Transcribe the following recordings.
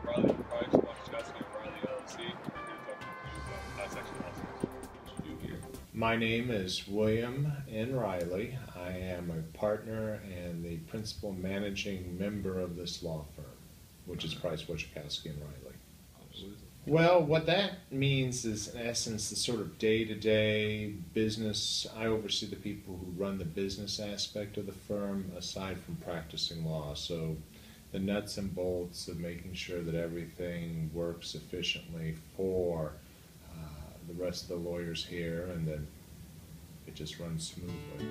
Riley Price, Wachowski, and Riley LLC. We're here to talk with you about class action lawsuits. What you do here? My name is William N. Riley. I am a partner and the principal managing member of this law firm, which is Price, Wachowski, and Riley. What is it? Well, what that means is, in essence, the sort of day-to-day business. I oversee the people who run the business aspect of the firm, aside from practicing law. So the nuts and bolts of making sure that everything works efficiently for the rest of the lawyers here, and that it just runs smoothly.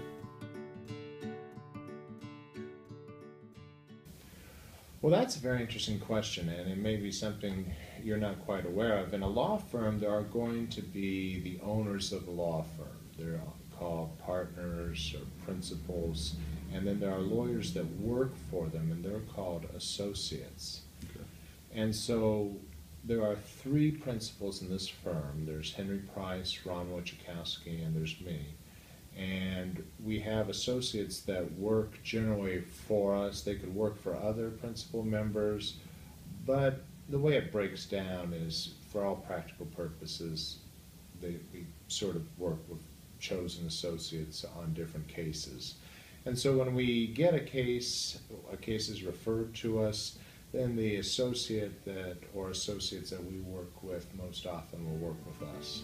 Well, that's a very interesting question, and it may be something you're not quite aware of. In a law firm, there are going to be the owners of the law firm. They're called partners or principals, and then there are lawyers that work for them, and they're called associates. Okay. And so there are three principals in this firm. There's Henry Price, Ron Wachowski, and there's me. And we have associates that work generally for us. They could work for other principal members, but the way it breaks down is, for all practical purposes, we sort of work with chosen associates on different cases. And so when we get a case is referred to us, then the associate that, or associates that we work with most often will work with us.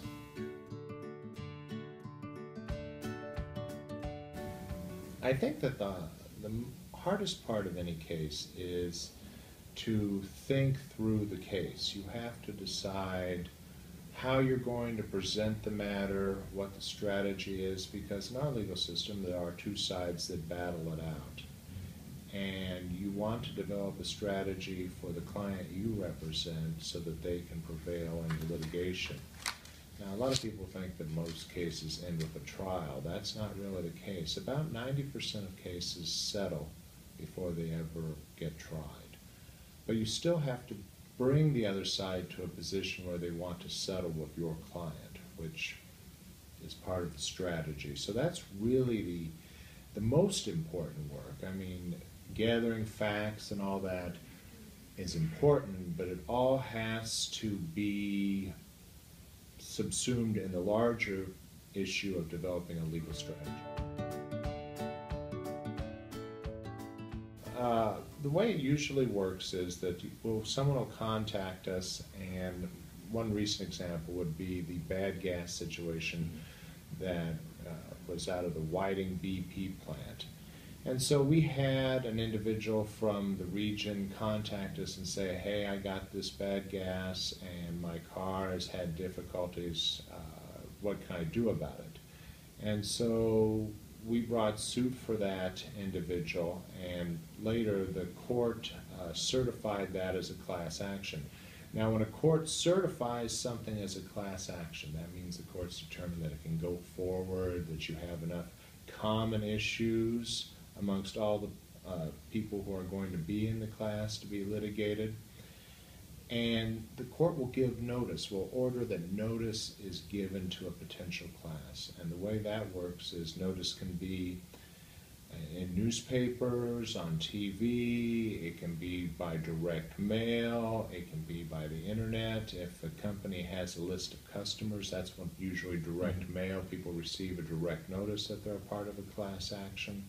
I think that the hardest part of any case is to think through the case. You have to decide how you're going to present the matter, what the strategy is, because in our legal system there are two sides that battle it out. And you want to develop a strategy for the client you represent so that they can prevail in the litigation. Now, a lot of people think that most cases end with a trial. That's not really the case. About 90% of cases settle before they ever get tried. But you still have to bring the other side to a position where they want to settle with your client, which is part of the strategy. So that's really the most important work. I mean, gathering facts and all that is important, but it all has to be subsumed in the larger issue of developing a legal strategy. The way it usually works is that someone will contact us, and one recent example would be the bad gas situation that was out of the Whiting BP plant. And so we had an individual from the region contact us and say, hey, I got this bad gas and my car has had difficulties. What can I do about it? And so we brought suit for that individual, and later the court certified that as a class action. Now, when a court certifies something as a class action, that means the court's determined that it can go forward, that you have enough common issues amongst all the people who are going to be in the class to be litigated. And the court will give notice, will order that notice is given to a potential class. And the way that works is notice can be in newspapers, on TV, it can be by direct mail, it can be by the internet. If a company has a list of customers, that's when usually direct mail, people receive a direct notice that they're a part of a class action.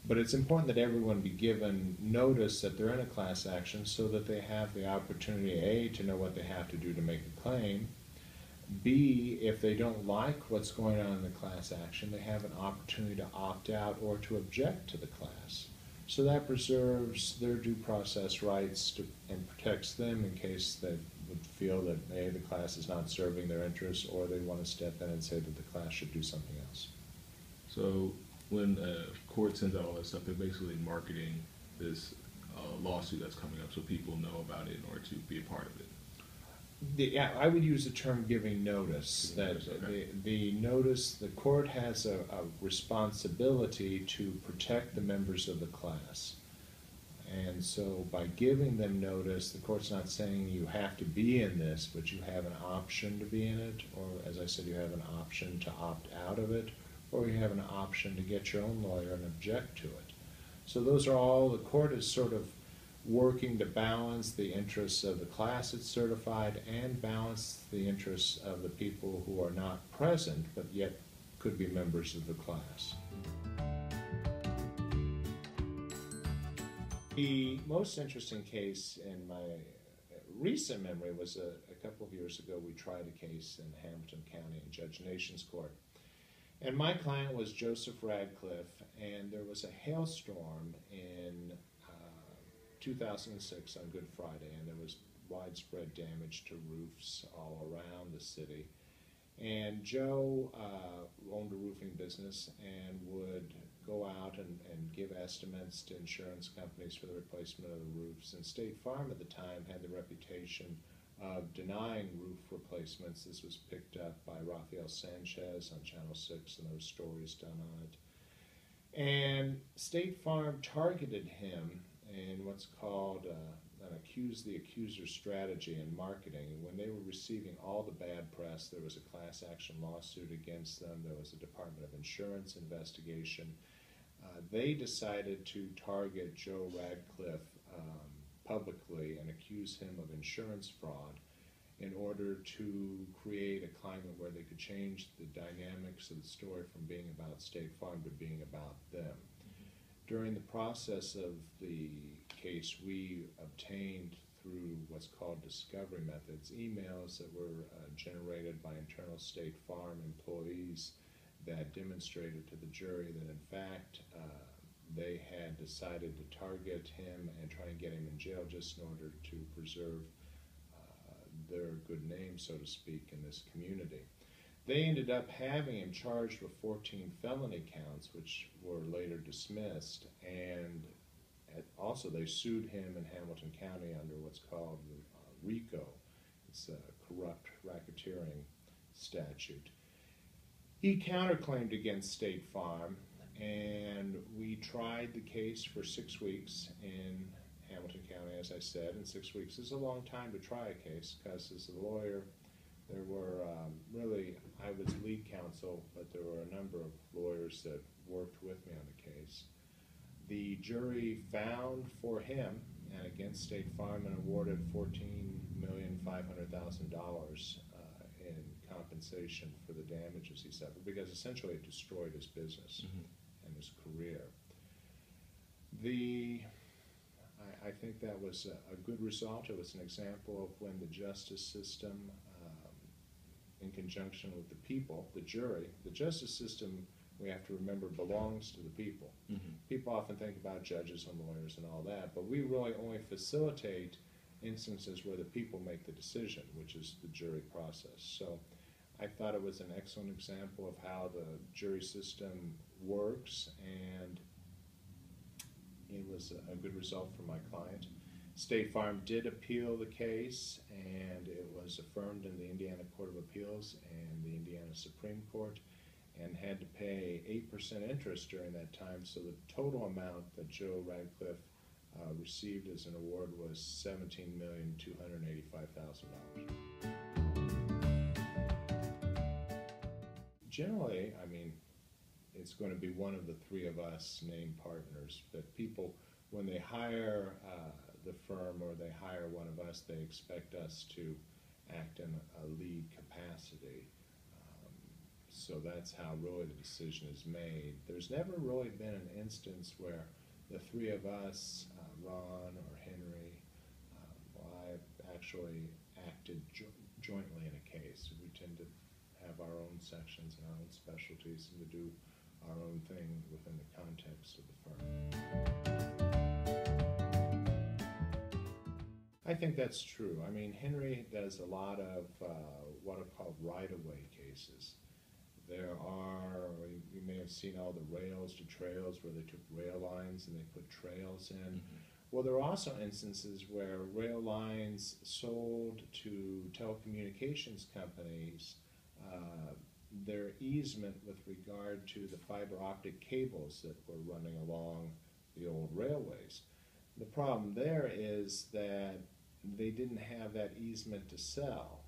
But it's important that everyone be given notice that they're in a class action so that they have the opportunity, A, to know what they have to do to make a claim, B, if they don't like what's going on in the class action, they have an opportunity to opt out or to object to the class. So that preserves their due process rights and protects them in case they would feel that A, the class is not serving their interests, or they want to step in and say that the class should do something else. So when a court sends out all that stuff, they're basically marketing this lawsuit that's coming up so people know about it in order to be a part of it. Yeah, I would use the term giving notice. Okay. The notice, the court has a responsibility to protect the members of the class. And so by giving them notice, the court's not saying you have to be in this, but you have an option to be in it, or as I said, you have an option to opt out of it, or you have an option to get your own lawyer and object to it. So those are all, the court is sort of working to balance the interests of the class that's certified and balance the interests of the people who are not present but yet could be members of the class. The most interesting case in my recent memory was a couple of years ago. We tried a case in Hamilton County in Judge Nation's court. And my client was Joseph Radcliffe, and there was a hailstorm in 2006 on Good Friday, and there was widespread damage to roofs all around the city. And Joe owned a roofing business and would go out and give estimates to insurance companies for the replacement of the roofs. And State Farm at the time had the reputation of denying roof replacements. This was picked up by Rafael Sanchez on Channel 6, and there were stories done on it. And State Farm targeted him in what's called an the accuser strategy in marketing. When they were receiving all the bad press, there was a class action lawsuit against them, there was a Department of Insurance investigation. They decided to target Joe Radcliffe publicly and accuse him of insurance fraud in order to create a climate where they could change the dynamics of the story from being about State Farm to being about them. During the process of the case, we obtained through what's called discovery methods emails that were generated by internal State Farm employees that demonstrated to the jury that in fact they had decided to target him and try and get him in jail just in order to preserve their good name, so to speak, in this community. They ended up having him charged with 14 felony counts, which were later dismissed, and also they sued him in Hamilton County under what's called RICO. It's a corrupt racketeering statute. He counterclaimed against State Farm, and we tried the case for 6 weeks in Hamilton County, as I said, and 6 weeks is a long time to try a case, because as a lawyer, there were really, I was lead counsel, but there were a number of lawyers that worked with me on the case. The jury found for him and against State Farm and awarded $14,500,000 in compensation for the damages he suffered, because essentially it destroyed his business and his career. I think that was a good result. It was an example of when the justice system, in conjunction with the people, the jury, the justice system, we have to remember, belongs to the people. People often think about judges and lawyers and all that, but we really only facilitate instances where the people make the decision, which is the jury process. So I thought it was an excellent example of how the jury system works, and it was a good result for my client. State Farm did appeal the case, and it was affirmed in the Indiana Court of Appeals and the Indiana Supreme Court, and had to pay 8% interest during that time, so the total amount that Joe Radcliffe received as an award was $17,285,000. Generally, I mean, it's going to be one of the three of us named partners, but people, when they hire the firm or they hire one of us, they expect us to act in a lead capacity. So that's how really the decision is made. There's never really been an instance where the three of us, Ron or Henry, I actually acted jointly in a case. We tend to have our own sections and our own specialties and to do our own thing within the context of the firm. I think that's true. I mean, Henry does a lot of what are called right-of-way cases. There are, you may have seen all the rails to trails where they took rail lines and they put trails in. Well, there are also instances where rail lines sold to telecommunications companies their easement with regard to the fiber optic cables that were running along the old railways. The problem there is that they didn't have that easement to sell.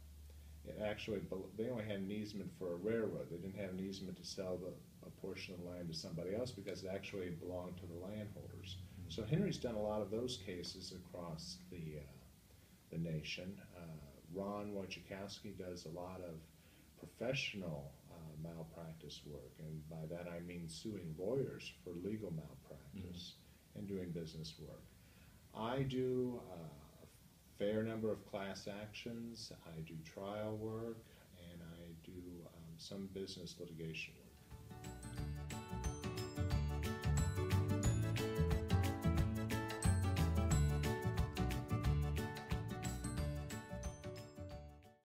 It actually, they only had an easement for a railroad. They didn't have an easement to sell a portion of the land to somebody else because it actually belonged to the landholders. So Henry's done a lot of those cases across the nation. Ron Wojciechowski does a lot of professional malpractice work, and by that I mean suing lawyers for legal malpractice and doing business work. I do a fair number of class actions, I do trial work, and I do some business litigation work.